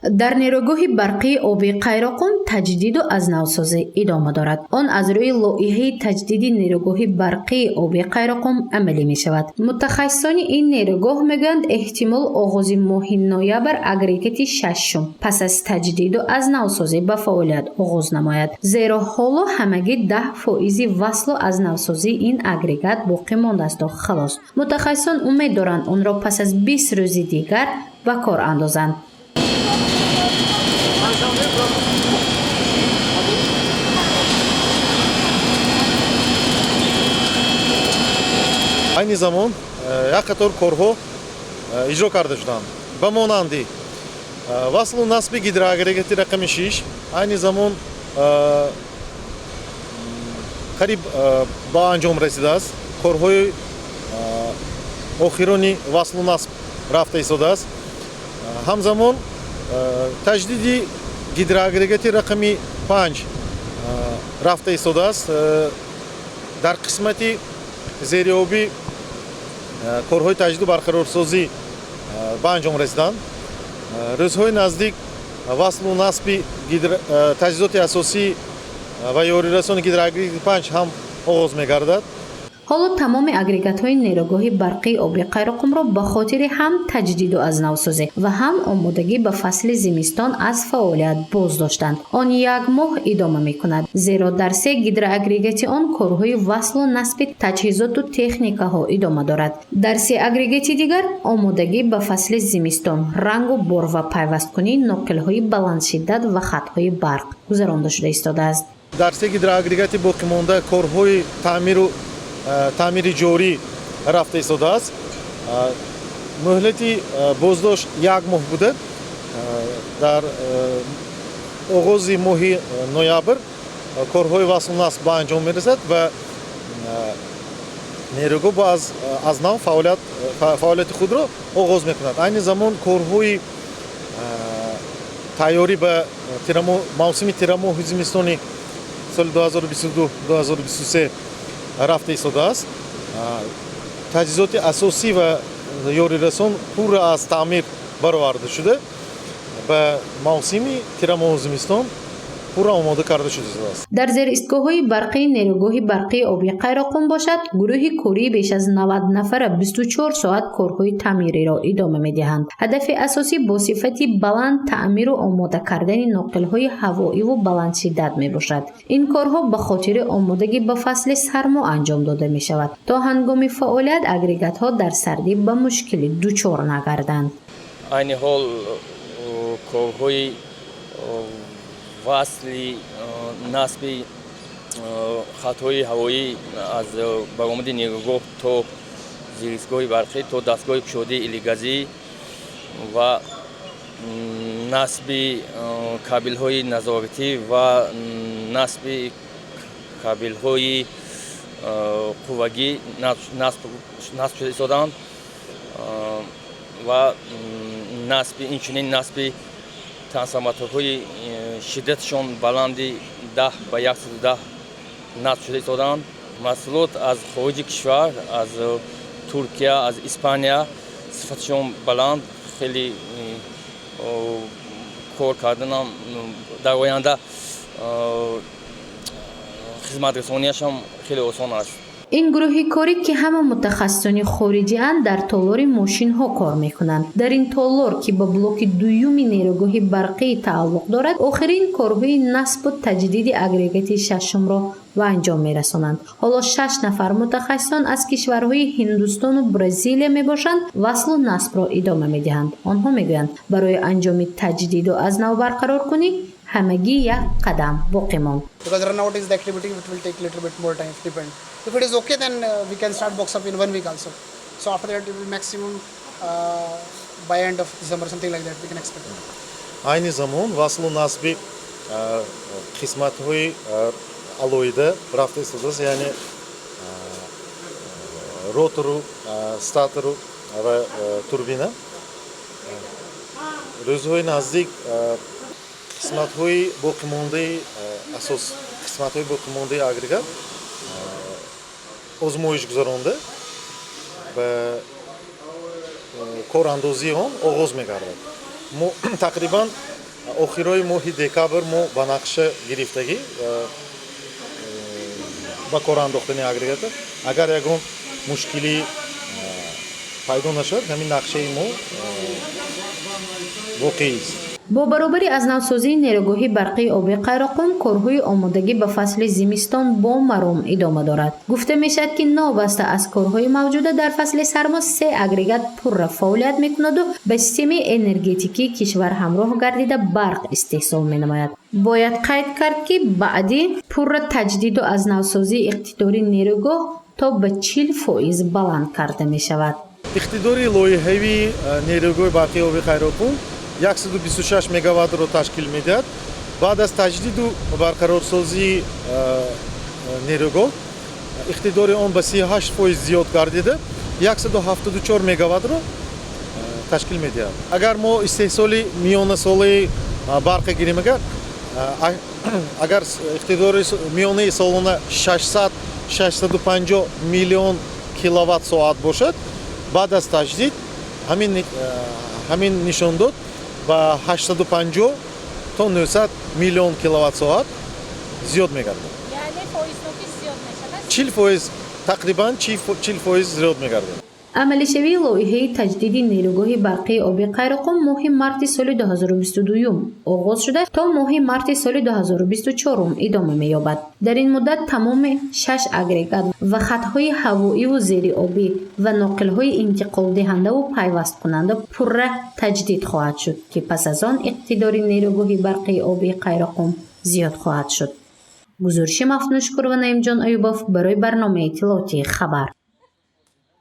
дар нерӯгоҳи барқии оби Қайроқум таҷдиду азнавсозӣ идома дорад. Он аз рӯи лоиҳаи таҷдиди нерӯгоҳи барқии оби Қайроқум амалӣ мешавад. мутахассисони ин нерӯгоҳ мегӯянд эҳтимол оғози моҳи ноябр агрегати шашум пас аз таҷдиду азнавсозӣ ба фаъолият оғоз намояд. зеро ҳоло ҳамагӣ 10% васлу азнавсозии ин агрегат боқӣ мондааст. халос мутахассисон умед доранд онро пас аз 20 рӯзи дигар ба кор андозанд. айни замон як қатор корҳо иҷро карда шуданд ба монанди васлу насби гидроагрегати рақами 6 айни замон қариб ба анҷом расидааст. корҳои охирони васлу насб рафта истодааст. ҳамзамон таҷдиди гидроагрегати рақами 5 рафта истодааст. дар қисмати зериобӣ корҳои таҷдиду барқарорсозӣ ба анҷом расиданд. рӯзҳои наздик васлу насби таҷҳизоти асосӣ ва ёрирасони гидроагрегати 5 ҳам оғоз мегардад. ҳоло тамоми агрегатҳои нерӯгоҳи барқии оби Қайроқумро ба хотири ҳам таҷдиду азнавсозӣ ва ҳам омодагӣ ба фасли зимистон аз фаъолият боз доштанд. Он як моҳ идома мекунад, зеро дар 3 гидроагрегати он корҳои васлу насби таҷҳизоту техникаҳо идома дорад. дар 3 агрегати дигар омодагӣ ба фасли зимистон, рангу бор ва пайвасткунии ноқилҳои баландшиддат ва хатҳои барқ гузаронда шуда истодааст. дар 3 гидроагрегати боқимонда корҳои таъмири ҷорӣ рафта истодааст. муҳлати боздошт як моҳ буда. дар оғози моҳи ноябр корҳои васлу насб ба анҷом мерасад ва нерӯгоҳ аз нав фаъолияти худро оғоз мекунад. айни замон корҳои тайёрӣ ба мавсими тирамоҳи зимистони соли 2022-2023 рафта истодааст. таҷҳизоти асосӣ ва ёрирасон пурра аз таъмир бароварда шуда ба мавсими тирамоҳу зимистон пурра омода карда шудааст. дар зеристгоҳҳои барқии нерӯгоҳи барқии оби Қайроқум бошад, гурӯҳи кории беш аз 90 нафара 24 соат корҳои таъмириро идома медиҳанд. ҳадафи асосӣ бо сифати баланд таъмиру омода кардани ноқилҳои ҳавоиву баландшиддат мебошад. ин корҳо ба хотири омодагӣ ба фасли сармо анҷом дода мешавад, то ҳангоми фаъолият агрегатҳо дар сардӣ ба мушкилӣ дучор нагарданд. айни ҳол корҳои васли насби хатҳои ҳавоӣ аз баромади нерӯгоҳ то зиристгоҳи барқӣ то дастгоҳи кушодии илигазӣ ва насби кабелҳои назоратӣ ва насби кабелҳои қуввагӣ насб шуда истоданд ва инчунин насби трансформаторҳои шиддатшон баланди 10 ба 110 насб шуда истоданд. маҳсулот аз хориҷи кишвар, аз Туркия, аз Испания сифатшон баланд, хеле кор карданам дар оянда хизматрасонияшам хеле осон аст. ин гурӯҳи корӣ ки ҳама мутахассисони хориҷианд дар толори мошинҳо кор мекунанд. дар ин толор ки ба блоки дуюми нерӯгоҳи барқӣ тааллуқ дорад, охирин корҳои насбу таҷдиди агрегати шашумро ба анҷом мерасонанд. ҳоло 6 нафар мутахассисон аз кишварҳои Ҳиндустону Бразилия мебошанд, васлу насбро идома медиҳанд. онҳо мегӯянд барои анҷоми таҷдиду аз нав барқароркунӣ ҳамагӣ як қадам боқӣ монд. Because run out is the activity, it will take a little bit more time, depend. If it is okay, then we can start box up in 1 week also. So after that, it will maximum by end of December, something like that, we can expect. айни замон васлу насби қисматҳои алоида рафта истодааст, яъне ротору, статору ва турбина. рӯзҳои наздик қисматҳои боқимондаи асос қисматҳои боқимондаи агрегат озмоиш гузаронда ба корандозии он оғоз мегардад. мо тақрибан охирои моҳи декабр мо ба нақша гирифтагӣ ба кор андохтани агрегатор. Агар ягон мушкилӣ пайдо нашавад, ҳамин нақшаи мо воқеист. бо баробари аз навсозии нерӯгоҳи барқии оби Қайроқум, корҳои омодагӣ ба фасли зимистон бо маром идома дорад. гуфта мешавад, ки новаста аз корҳои мавҷуда дар фасли сармо 3 агрегат пурра фаъолият мекунаду ба системаи энергетикии кишвар ҳамроҳ гардида барқ истеҳсол менамояд. бояд қайд кард, ки баъди пурра таҷдиду аз навсозии иқтидори нерӯгоҳ то ба 40% баланд карда мешавад. иқтидори лоиҳавии нерӯгоҳи барқии оби Қайроқум 126 мегаваттро ташкил медиҳад. баъд аз таҷдиду барқарорсозии нерӯгоҳ иқтидори он ба 38% зиёд гардида 174 мегаваттро ташкил медиҳад. агар мо истеҳсоли миёнасолаи барқа гирем, агар иқтидори миёнаи солона 600-650 миллион киловатт соат бошад, баъд аз таҷдид ҳамин нишондод ба 850 то 900 миллион киловатт соат зиёд мегардад. یعنی فویزنوکی زیاد میشه. 40%, тақрибан 40% зиёд мегардад. амалишавии лоиҳаи таҷдиди нерӯгоҳи барқии оби Қайроқум моҳи марти соли 2022 оғоз шуда то моҳи марти соли 2024 идома меёбад. дар ин муддат тамоми 6 агрегат ва хатҳои ҳавоиву зериобӣ ва ноқилҳои интиқолдиҳандаву пайвасткунанда пурра таҷдид хоҳад шуд, ки пас аз он иқтидори нерӯгоҳи барқии оби Қайроқум зиёд хоҳад шуд. гузориши Мафнун Шукурова, Наимҷон Аюбов барои барномаи иттилоотии Хабар.